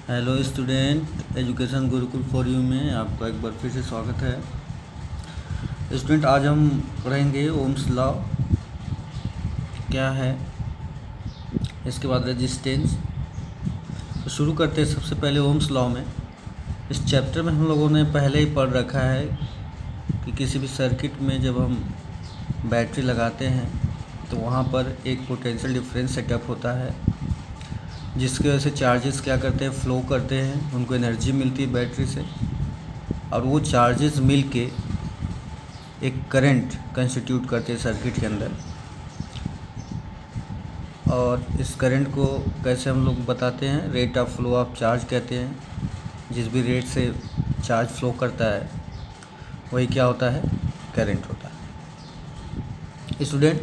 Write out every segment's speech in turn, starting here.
Hello student, education Gurukul for you में आपका एक बार फिर से स्वागत है। स्टूडेंट, आज हम पढ़ेंगे ओम्स लॉ क्या है, इसके बाद रेजिस्टेंस। तो शुरू करते हैं सबसे पहले ओम्स लॉ में। इस चैप्टर में हम लोगों ने पहले ही पढ़ रखा है कि किसी भी सर्किट में जब हम बैटरी लगाते हैं तो वहाँ पर एक पोटेंशियल डिफरेंस सेटअप होता है, जिसकी वजह से चार्जेस क्या करते हैं, फ्लो करते हैं, उनको एनर्जी मिलती है बैटरी से, और वो चार्जेस मिल के एक करंट कंस्टिट्यूट करते हैं सर्किट के अंदर। और इस करंट को कैसे हम लोग बताते हैं, rate of flow of charge कहते हैं। जिस भी रेट से चार्ज फ्लो करता है वही क्या होता है, करंट होता है। स्टूडेंट,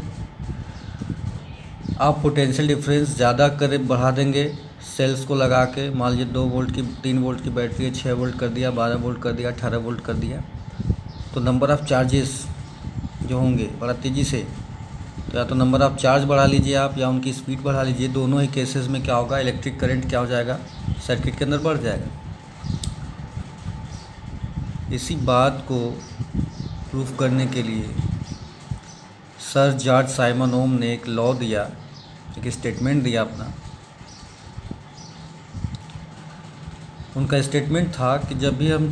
आप पोटेंशियल डिफरेंस ज़्यादा कर बढ़ा देंगे सेल्स को लगा के। मान लीजिए 2 वोल्ट की 3 वोल्ट की बैटरी है, 6 वोल्ट कर दिया, 12 वोल्ट कर दिया, 18 वोल्ट कर दिया, तो नंबर ऑफ़ चार्जेस जो होंगे बड़ा तेज़ी से, तो या तो नंबर ऑफ़ चार्ज बढ़ा लीजिए आप या उनकी स्पीड बढ़ा लीजिए। दोनों ही केसेस में क्या होगा, इलेक्ट्रिक करंट क्या हो जाएगा, सर्किट के अंदर बढ़ जाएगा। इसी बात को प्रूफ करने के लिए सर जॉर्ज साइमन ओम ने एक लॉ दिया, एक स्टेटमेंट दिया अपना। उनका स्टेटमेंट था कि जब भी हम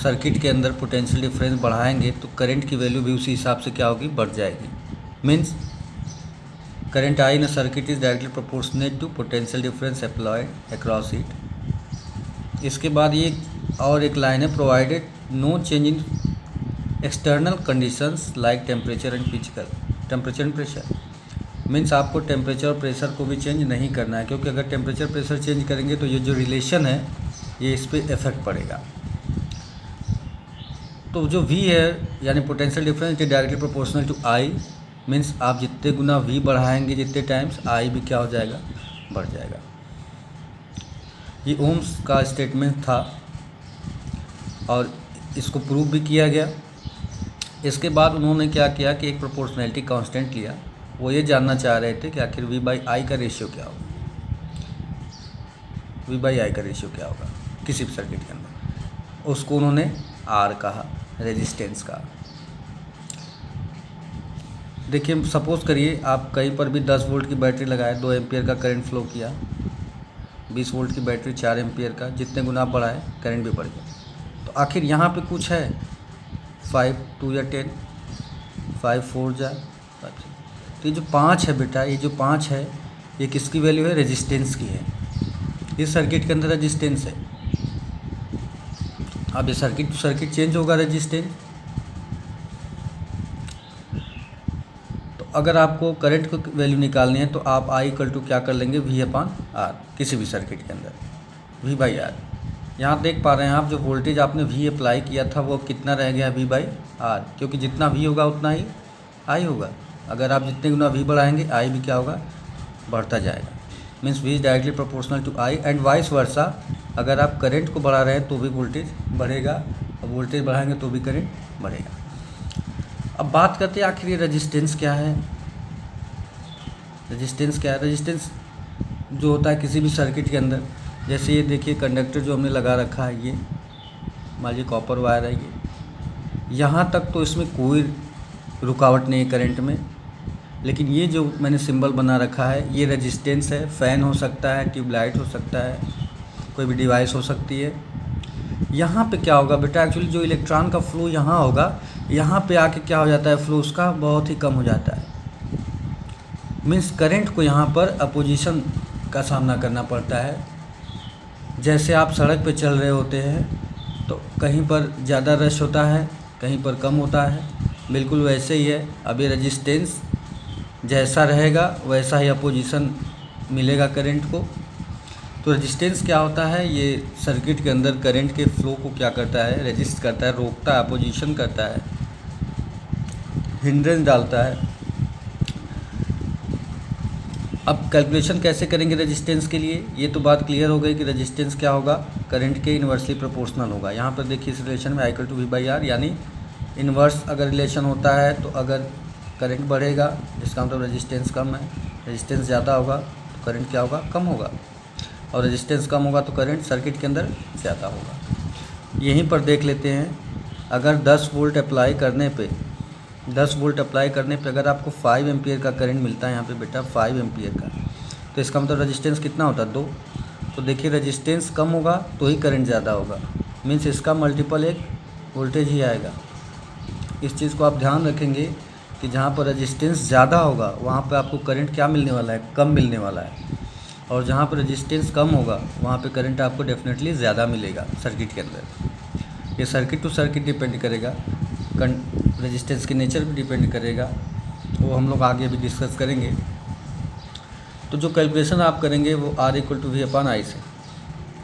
सर्किट के अंदर पोटेंशियल डिफरेंस बढ़ाएंगे तो करंट की वैल्यू भी उसी हिसाब से क्या होगी, बढ़ जाएगी। Means current I in circuit is directly proportionate to potential difference applied across it. इसके बाद ये और एक लाइन है, provided no change in external conditions like temperature and physical temperature and pressure. Means आपको टेम्परेचर और प्रेशर को भी चेंज नहीं करना है, क्योंकि अगर टेम्परेचर प्रेशर चेंज करेंगे तो ये जो रिलेशन है ये इस पर इफेक्ट पड़ेगा। तो जो V है यानी potential difference is directly proportional to I। Means आप जितने गुना V बढ़ाएंगे जितने टाइम्स I भी क्या हो जाएगा, बढ़ जाएगा। ये ओम्स का स्टेटमेंट था और इसको प्रूव भी किया गया। इसके बाद उन्होंने क्या किया कि एक प्रोपोर्शनैलिटी कांस्टेंट लिया। वो ये जानना चाह रहे थे कि आखिर V/I का रेशियो क्या होगा, V/I का रेशियो क्या होगा किसी भी सर्किट के अंदर। उसको उन्होंने R कहा, रेजिस्टेंस का। देखिए, सपोज़ करिए आप कहीं पर भी 10 वोल्ट की बैटरी लगाए, 2 एम्पियर का करंट फ्लो किया, 20 वोल्ट की बैटरी 4 एम्पियर का, जितने गुना आप बढ़ाए करंट भी बढ़ गया। तो आखिर यहाँ पे कुछ है, 5 2 या 10, 5 4 जा 5। तो ये जो 5 है बेटा, ये जो 5 है ये किसकी वैल्यू है, रेजिस्टेंस की है। इस सर्किट के अंदर रेजिस्टेंस है। अब ये सर्किट टू सर्किट चेंज होगा रेजिस्टेंस। तो अगर आपको करंट को वैल्यू निकालनी है तो आप I इक्वल टू क्या कर लेंगे, V/R। किसी भी सर्किट के अंदर V/R। यहाँ देख पा रहे हैं आप, जो वोल्टेज आपने V अप्लाई किया था वो कितना रह गया, V/R, क्योंकि जितना V होगा उतना ही I होगा। अगर आप जितने गुना V बढ़ाएंगे I भी क्या होगा, बढ़ता जाएगा। Means V is directly proportional to I and vice versa. अगर आप करंट को बढ़ा रहे हैं तो भी वोल्टेज बढ़ेगा, और वोल्टेज बढ़ाएंगे तो भी करंट बढ़ेगा। अब बात करते हैं आखिर ये रेजिस्टेंस क्या है। रेजिस्टेंस क्या है, रेजिस्टेंस जो होता है किसी भी सर्किट के अंदर, जैसे ये देखिए कंडक्टर जो हमने लगा रखा है, ये मान लीजिए कॉपर वायर है, ये यहाँ तक तो इसमें कोई रुकावट नहीं है करंट में। लेकिन ये जो मैंने सिंबल बना रखा है ये रेजिस्टेंस है। फ़ैन हो सकता है, ट्यूबलाइट हो सकता है, कोई भी डिवाइस हो सकती है। यहाँ पे क्या होगा बेटा, एक्चुअली जो इलेक्ट्रॉन का फ्लो यहाँ होगा, यहाँ पे आके क्या हो जाता है, फ्लो उसका बहुत ही कम हो जाता है। मीन्स करंट को यहाँ पर अपोजिशन का सामना करना पड़ता है। जैसे आप सड़क पे चल रहे होते हैं तो कहीं पर ज़्यादा रश होता है, कहीं पर कम होता है, बिल्कुल वैसे ही है। अब ये रेजिस्टेंस जैसा रहेगा वैसा ही अपोजिशन मिलेगा करंट को। तो रेजिस्टेंस क्या होता है, ये सर्किट के अंदर करंट के फ्लो को क्या करता है, रेजिस्ट करता है, रोकता है, अपोजिशन करता है, हिंड्रेंस डालता है। अब कैलकुलेशन कैसे करेंगे रेजिस्टेंस के लिए, ये तो बात क्लियर हो गई कि रेजिस्टेंस क्या होगा, करंट के इन्वर्सली प्रोपोर्शनल होगा। यहाँ पर देखिए इस रिलेशन में I इक्वल टू V/R, यानी इन्वर्स अगर रिलेशन होता है तो अगर करंट बढ़ेगा इसका मतलब रेजिस्टेंस कम है, रेजिस्टेंस ज़्यादा होगा तो करंट क्या होगा, कम होगा। और रेजिस्टेंस कम होगा तो करंट सर्किट के अंदर ज़्यादा होगा। यहीं पर देख लेते हैं, अगर 10 वोल्ट अप्लाई करने पे अगर आपको 5 एम्पियर का करंट मिलता है यहाँ पे बेटा 5 एम्पियर का, तो इसका मतलब रेजिस्टेंस कितना होता है 2। तो देखिए रेजिस्टेंस कम होगा तो ही करंट ज़्यादा होगा, मीन्स इसका मल्टीपल एक वोल्टेज ही आएगा। इस चीज़ को आप ध्यान रखेंगे कि जहाँ पर रेजिस्टेंस ज़्यादा होगा वहाँ पर आपको करंट क्या मिलने वाला है, कम मिलने वाला है, और जहाँ पर रेजिस्टेंस कम होगा वहाँ पे करंट आपको डेफिनेटली ज़्यादा मिलेगा सर्किट के अंदर। ये सर्किट टू सर्किट डिपेंड करेगा, रेजिस्टेंस के नेचर भी डिपेंड करेगा, वो हम लोग आगे भी डिस्कस करेंगे। तो जो कैलकुलेशन आप करेंगे वो R = V/I से।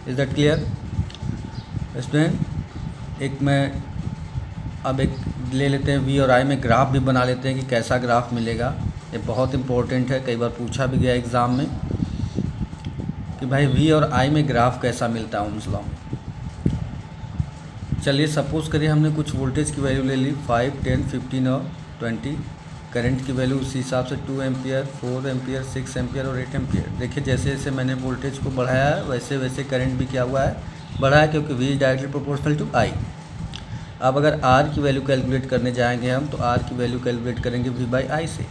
Is that clear student? अब एक ले लेते हैं V और I में ग्राफ भी बना लेते हैं कि कैसा ग्राफ मिलेगा। ये बहुत इंपॉर्टेंट है, कई बार पूछा भी गया एग्ज़ाम में कि भाई V और I में ग्राफ कैसा मिलता है ओम्स लॉ में। चलिए सपोज़ करिए हमने कुछ वोल्टेज की वैल्यू ले ली 5, 10, 15 और 20, करंट की वैल्यू उसी हिसाब से 2 एम्पियर, 4 एम्पियर, 6 एम्पियर और 8 एम्पियर। देखिए जैसे जैसे मैंने वोल्टेज को बढ़ाया है वैसे वैसे करंट भी क्या हुआ है, बढ़ा है, क्योंकि V is directly proportional to I। अब अगर R की वैल्यू कैलकुलेट करने जाएंगे हम, तो R की वैल्यू कैलकुलेट करेंगे V/I से।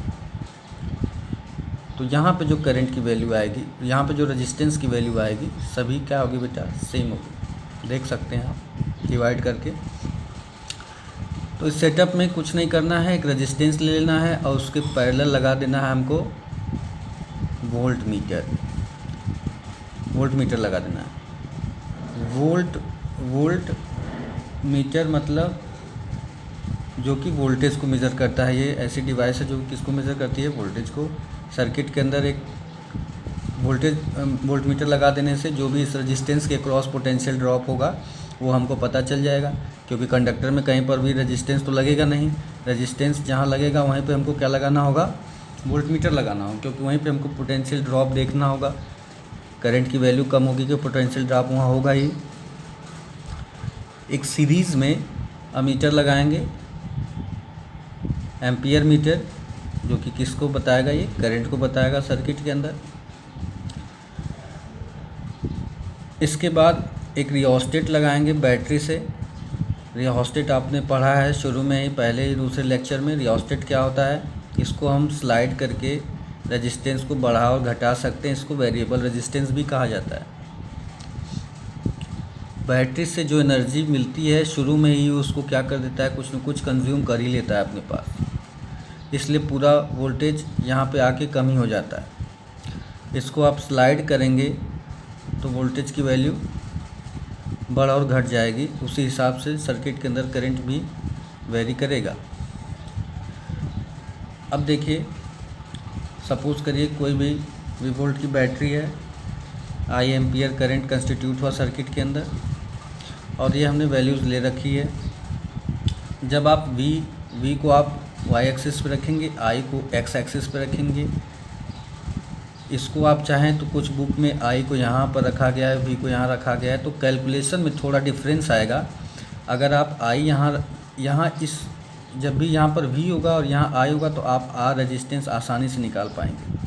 तो यहाँ पे जो करंट की वैल्यू आएगी, यहाँ पे जो रेजिस्टेंस की वैल्यू आएगी, सभी क्या होगी बेटा, सेम होगी। देख सकते हैं आप डिवाइड करके। तो इस सेटअप में कुछ नहीं करना है, एक रेजिस्टेंस ले लेना है और उसके पैरेलल लगा देना है हमको वोल्ट मीटर लगा देना है। वोल्ट मीटर मतलब जो कि वोल्टेज को मेज़र करता है। ये ऐसी डिवाइस है जो किसको मेज़र करती है, वोल्टेज को। सर्किट के अंदर एक वोल्ट मीटर लगा देने से जो भी इस रेजिस्टेंस के क्रॉस पोटेंशियल ड्रॉप होगा वो हमको पता चल जाएगा, क्योंकि कंडक्टर में कहीं पर भी रेजिस्टेंस तो लगेगा नहीं। रेजिस्टेंस जहाँ लगेगा वहीं पे हमको क्या लगाना होगा, वोल्ट मीटर लगाना होगा, क्योंकि वहीं पे हमको पोटेंशियल ड्रॉप देखना होगा। करंट की वैल्यू कम होगी कि पोटेंशियल ड्रॉप वहाँ होगा ही। एक सीरीज़ में अमीटर लगाएंगे, एम्पियर मीटर, जो कि किसको बताएगा, ये करंट को बताएगा सर्किट के अंदर। इसके बाद एक रियोस्टेट लगाएंगे बैटरी से। रियोस्टेट आपने पढ़ा है शुरू में ही, पहले ही दूसरे लेक्चर में। रियोस्टेट क्या होता है, इसको हम स्लाइड करके रेजिस्टेंस को बढ़ा और घटा सकते हैं, इसको वेरिएबल रेजिस्टेंस भी कहा जाता है। बैटरी से जो एनर्जी मिलती है शुरू में ही उसको क्या कर देता है, कुछ न कुछ कंज्यूम कर ही लेता है अपने पास, इसलिए पूरा वोल्टेज यहाँ पे आके कम ही हो जाता है। इसको आप स्लाइड करेंगे तो वोल्टेज की वैल्यू बढ़ और घट जाएगी, उसी हिसाब से सर्किट के अंदर करंट भी वेरी करेगा। अब देखिए सपोज़ करिए कोई भी V वोल्ट की बैटरी है, I एम्पियर करंट कंस्टिट्यूट हुआ सर्किट के अंदर, और ये हमने वैल्यूज़ ले रखी है। जब आप V को आप y एक्सिस पे रखेंगे, I को x एक्सिस पे रखेंगे। इसको आप चाहें तो कुछ बुक में I को यहाँ पर रखा गया है, V को यहाँ रखा गया है, तो कैलकुलेशन में थोड़ा डिफरेंस आएगा। अगर आप I यहाँ इस जब भी यहाँ पर V होगा और यहाँ I होगा तो आप R रेजिस्टेंस आसानी से निकाल पाएंगे।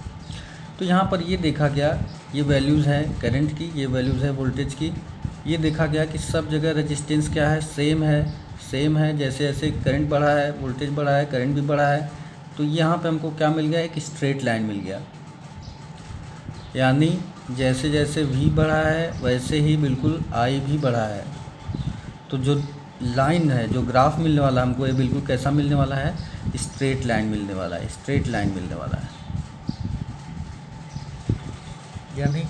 तो यहाँ पर ये देखा गया, ये वैल्यूज़ है करंट की, ये वैल्यूज़ है वोल्टेज की। ये देखा गया कि सब जगह रेजिस्टेंस क्या है, सेम है। जैसे जैसे करंट बढ़ा है वोल्टेज बढ़ा है, करंट भी बढ़ा है। तो यहाँ पे हमको क्या मिल गया, एक स्ट्रेट लाइन मिल गया, यानी जैसे जैसे V बढ़ा है वैसे ही बिल्कुल I भी बढ़ा है। तो जो लाइन है, जो ग्राफ मिलने वाला हमको, ये बिल्कुल कैसा मिलने वाला है, स्ट्रेट लाइन मिलने वाला है। यानी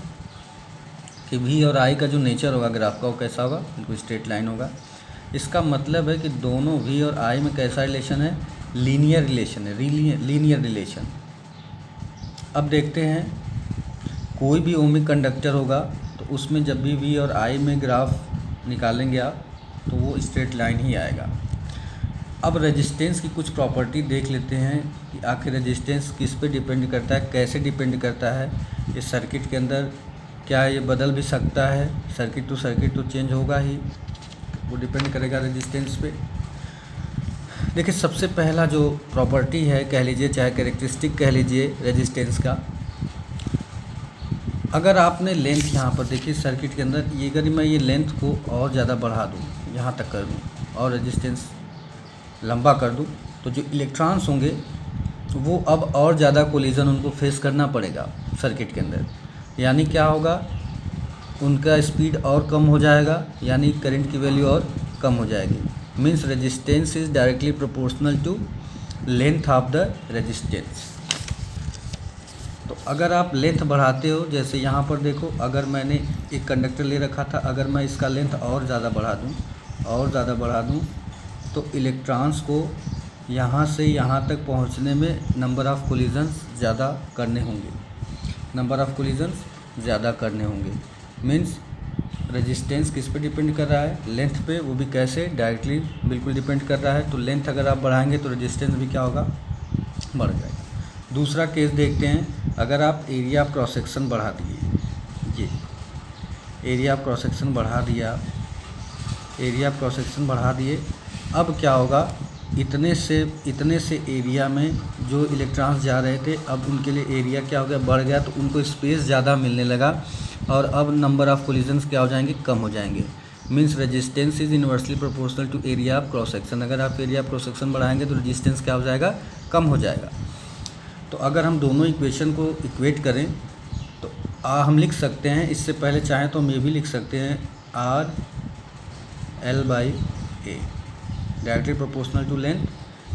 कि V और I का जो नेचर होगा ग्राफ का वो कैसा होगा, बिल्कुल स्ट्रेट लाइन होगा। इसका मतलब है कि दोनों V और I में कैसा रिलेशन है, लीनियर रिलेशन। अब देखते हैं कोई भी ओमिक कंडक्टर होगा तो उसमें जब भी V और I में ग्राफ निकालेंगे आप तो वो स्ट्रेट लाइन ही आएगा। अब रेजिस्टेंस की कुछ प्रॉपर्टी देख लेते हैं कि आखिर रेजिस्टेंस किस पे डिपेंड करता है, कैसे डिपेंड करता है इस सर्किट के अंदर। क्या ये बदल भी सकता है, सर्किट टू सर्किट तो चेंज होगा ही, वो डिपेंड करेगा रेजिस्टेंस पे। देखिए सबसे पहला जो प्रॉपर्टी है, कह लीजिए चाहे कैरेक्टरिस्टिक कह लीजिए रेजिस्टेंस का, अगर आपने लेंथ यहाँ पर देखिए सर्किट के अंदर, ये अगर मैं ये लेंथ को और ज़्यादा बढ़ा दूँ, यहाँ तक कर दूँ और रेजिस्टेंस लंबा कर दूँ, तो जो इलेक्ट्रॉन्स होंगे वो अब और ज़्यादा कोलिजन उनको फेस करना पड़ेगा सर्किट के अंदर। यानी क्या होगा, उनका स्पीड और कम हो जाएगा, यानी करंट की वैल्यू और कम हो जाएगी। Means resistance is directly proportional to length of the resistance. तो अगर आप लेंथ बढ़ाते हो, जैसे यहाँ पर देखो, अगर मैंने एक कंडक्टर ले रखा था, अगर मैं इसका लेंथ और ज़्यादा बढ़ा दूँ तो इलेक्ट्रॉन्स को यहाँ से यहाँ तक पहुँचने में नंबर ऑफ़ कोलिजन्स ज़्यादा करने होंगे। मीन्स रेजिस्टेंस किस पे डिपेंड कर रहा है, लेंथ पे, वो भी कैसे, डायरेक्टली बिल्कुल डिपेंड कर रहा है। तो लेंथ अगर आप बढ़ाएंगे तो रेजिस्टेंस भी क्या होगा, बढ़ जाएगा। दूसरा केस देखते हैं, अगर आप एरिया ऑफ क्रॉस सेक्शन बढ़ा दिए, ये एरिया ऑफ क्रॉस सेक्शन बढ़ा दिए, अब क्या होगा, इतने से एरिया में जो इलेक्ट्रॉन्स जा रहे थे, अब उनके लिए एरिया क्या हो गया, बढ़ गया, तो उनको स्पेस ज़्यादा मिलने लगा और अब नंबर ऑफ़ कोलिजन्स क्या हो जाएंगे, कम हो जाएंगे। Means resistance is inversely proportional to area of cross section. अगर आप एरिया ऑफ क्रॉस सेक्शन बढ़ाएंगे तो रेजिस्टेंस क्या हो जाएगा, कम हो जाएगा। तो अगर हम दोनों इक्वेशन को इक्वेट करें तो हम लिख सकते हैं, इससे पहले चाहें तो हम ये भी लिख सकते हैं, RL/A directly proportional to length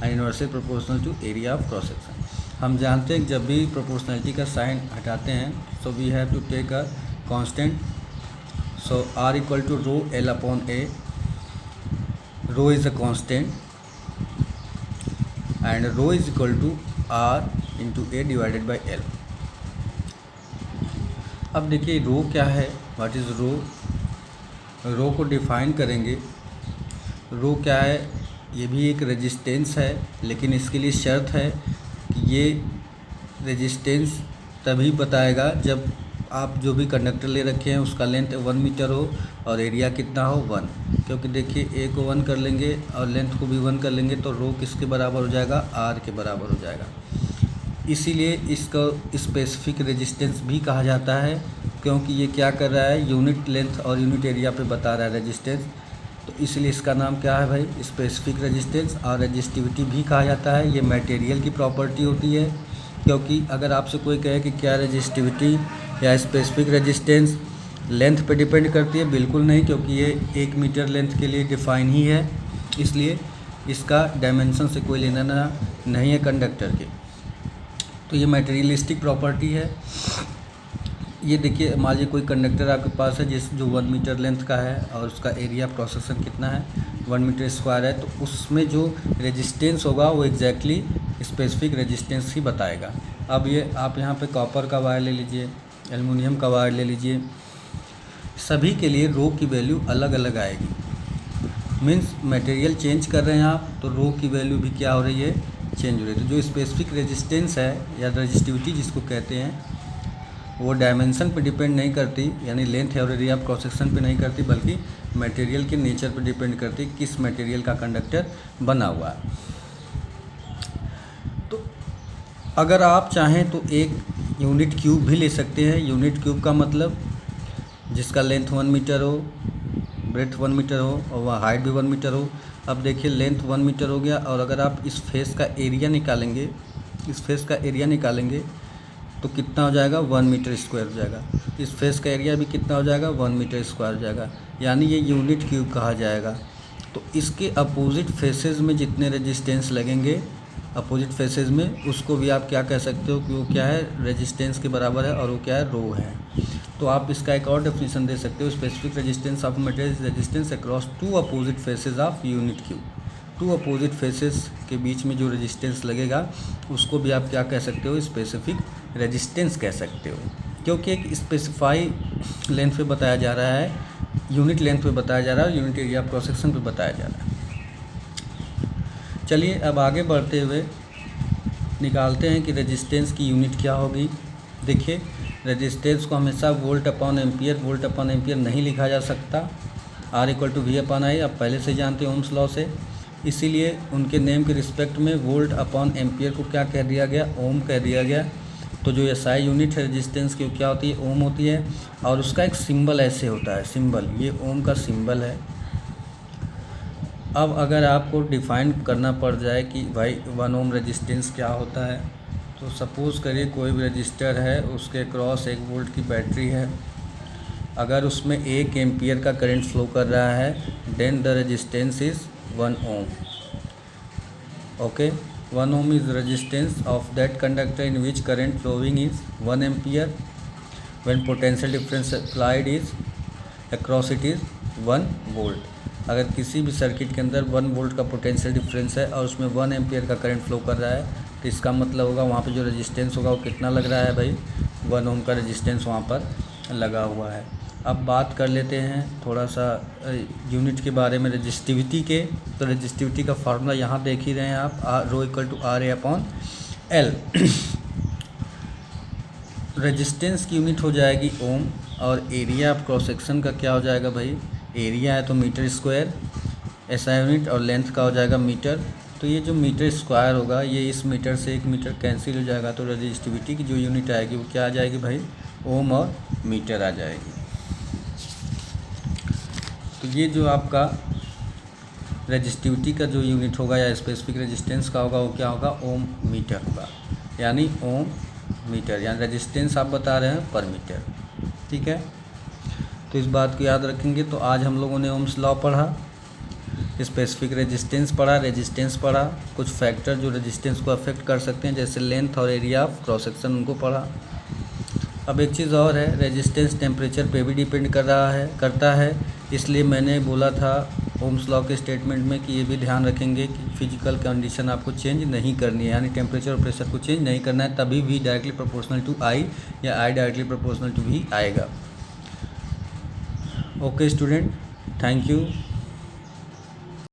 and inversely proportional to area of cross section. हम जानते हैं कि जब भी प्रोपोर्शनलिटी का साइन हटाते हैं, so we have to take a constant. So R equal to rho L/A, rho is a constant and rho is equal to R into A divided by L। अब देखिए रो क्या है, व्हाट इज़ रो। रो को define करेंगे, रो क्या है, ये भी एक रेजिस्टेंस है, लेकिन इसके लिए शर्त है कि ये रेजिस्टेंस तभी बताएगा जब आप जो भी कंडक्टर ले रखे हैं उसका लेंथ 1 मीटर हो और एरिया कितना हो, 1। क्योंकि देखिए A को 1 कर लेंगे और लेंथ को भी 1 कर लेंगे तो रो किसके बराबर हो जाएगा, R के बराबर हो जाएगा। इसीलिए इसको स्पेसिफिक रेजिस्टेंस भी कहा जाता है, क्योंकि ये क्या कर रहा है, यूनिट लेंथ और यूनिट एरिया पे बता रहा है रेजिस्टेंस, तो इसलिए इसका नाम क्या है भाई, स्पेसिफिक रेजिस्टेंस। और रेजिस्टिविटी भी कहा जाता है, ये मटेरियल की प्रॉपर्टी होती है। क्योंकि अगर आपसे कोई कहे कि क्या रेजिस्टिविटी या स्पेसिफिक रेजिस्टेंस लेंथ पे डिपेंड करती है, बिल्कुल नहीं, क्योंकि ये 1 मीटर लेंथ के लिए डिफ़ाइन ही है, इसलिए इसका डायमेंशन से कोई लेना देना नहीं है कंडक्टर के। तो ये मटेरियलिस्टिक प्रॉपर्टी है। ये देखिए, मान लीजिए कोई कंडक्टर आपके पास है जो 1 मीटर लेंथ का है और उसका एरिया क्रॉस सेक्शन कितना है, 1 मीटर स्क्वायर है, तो उसमें जो रेजिस्टेंस होगा वो एग्जैक्टली स्पेसिफिक रेजिस्टेंस ही बताएगा। अब ये आप यहाँ पे कॉपर का वायर ले लीजिए, एल्युमिनियम का वायर ले लीजिए, सभी के लिए रो की वैल्यू अलग अलग आएगी। मीन्स मटेरियल चेंज कर रहे हैं आप, तो रो की वैल्यू भी क्या हो रही है, चेंज हो रही है। तो जो स्पेसिफिक रेजिस्टेंस है या रेजिस्टिविटी जिसको कहते हैं, वो डायमेंशन पे डिपेंड नहीं करती, यानी लेंथ और एरिया ऑफ क्रॉस सेक्शन पे नहीं करती, बल्कि मटेरियल के नेचर पे डिपेंड करती, किस मटेरियल का कंडक्टर बना हुआ है। तो अगर आप चाहें तो एक यूनिट क्यूब भी ले सकते हैं। यूनिट क्यूब का मतलब जिसका लेंथ 1 मीटर हो, ब्रेथ 1 मीटर हो और वह हाइट भी 1 मीटर हो। अब देखिए लेंथ 1 मीटर हो गया, और अगर आप इस फेस का एरिया निकालेंगे, तो कितना हो जाएगा, 1 मीटर स्क्वायर हो जाएगा। इस फेस का एरिया भी कितना हो जाएगा, 1 मीटर स्क्वायर हो जाएगा, यानी ये यूनिट क्यूब कहा जाएगा। तो इसके अपोजिट फेसेस में जितने रेजिस्टेंस लगेंगे, अपोजिट फेसेस में, उसको भी आप क्या कह सकते हो कि वो क्या है, रेजिस्टेंस के बराबर है, और वो क्या है, रो है। तो आप इसका एक और डेफिनेशन दे सकते हो, specific resistance of material resistance across 2 opposite faces of unit cube. 2 opposite faces के बीच में जो रेजिस्टेंस लगेगा उसको भी आप क्या कह सकते हो, स्पेसिफिक रेजिस्टेंस कह सकते हो, क्योंकि एक स्पेसिफाई लेंथ पे बताया जा रहा है, यूनिट लेंथ पे बताया जा रहा है, unit area of cross section पे बताया जा रहा है। चलिए अब आगे बढ़ते हुए निकालते हैं कि रेजिस्टेंस की यूनिट क्या होगी। देखिए रेजिस्टेंस को हमेशा वोल्ट अपॉन एम्पियर नहीं लिखा जा सकता। R इक्वल टू V/I आप पहले से जानते हैं ओम्स लॉ से, इसीलिए उनके नेम के रिस्पेक्ट में वोल्ट अपॉन एम्पियर को क्या कह दिया गया, ओम कह दिया गया। तो तो जो एसआई यूनिट है रेजिस्टेंस की वो क्या होती है, ओम होती है। और उसका एक सिंबल ऐसे होता है, सिंबल, ये ओम का सिंबल है। अब अगर आपको डिफ़ाइन करना पड़ जाए कि भाई 1 ओम रेजिस्टेंस क्या होता है, तो सपोज़ करिए कोई भी रजिस्टर है, उसके क्रॉस 1 वोल्ट की बैटरी है, अगर उसमें 1 एम्पियर का करंट फ्लो कर रहा है, then the resistance is 1 ohm. Okay, 1 ohm is resistance of that conductor in which current flowing is 1 ampere when potential difference applied is across it is 1 volt। अगर किसी भी सर्किट के अंदर 1 volt का potential difference है और उसमें 1 ampere का करंट फ्लो कर रहा है, तो इसका मतलब होगा वहाँ पे जो रेजिस्टेंस होगा वो कितना लग रहा है भाई, 1 ओम का रेजिस्टेंस वहाँ पर लगा हुआ है। अब बात कर लेते हैं थोड़ा सा यूनिट के बारे में, रेजिस्टिविटी के। तो रेजिस्टिविटी का फार्मूला यहाँ देख ही रहे हैं आप, rho equal to R A upon L. Resistance की यूनिट हो जाएगी ओम, और एरिया ऑफ क्रॉस सेक्शन का क्या हो जाएगा भाई, एरिया है तो मीटर स्क्वायर, एसआई यूनिट, और लेंथ का हो जाएगा मीटर। तो ये जो मीटर स्क्वायर होगा ये इस मीटर से 1 मीटर कैंसिल हो जाएगा, तो रेजिस्टिविटी की जो यूनिट आएगी वो क्या आ जाएगी भाई, ओम और मीटर आ जाएगी। तो ये जो आपका रेजिस्टिविटी का जो यूनिट होगा या स्पेसिफिक रेजिस्टेंस का होगा वो क्या होगा, ओम मीटर होगा, यानी ओम मीटर, यानी रेजिस्टेंस आप बता रहे हैं पर मीटर। ठीक है, तो इस बात को याद रखेंगे। तो आज हम लोगों ने ओम्स लॉ पढ़ा, स्पेसिफिक रेजिस्टेंस पढ़ा, रेजिस्टेंस पढ़ा, कुछ फैक्टर जो रेजिस्टेंस को अफेक्ट कर सकते हैं जैसे लेंथ और एरिया ऑफ क्रॉस सेक्शन, उनको पढ़ा। अब एक चीज़ और है, रेजिस्टेंस टेम्परेचर पे भी डिपेंड करता है, इसलिए मैंने बोला था ओम्स लॉ के स्टेटमेंट में कि ये भी ध्यान रखेंगे कि फिजिकल कंडीशन आपको चेंज नहीं करनी है, यानी टेम्परेचर और प्रेशर को चेंज नहीं करना है, तभी V directly proportional to I या I directly proportional to V आएगा। Okay student, thank you.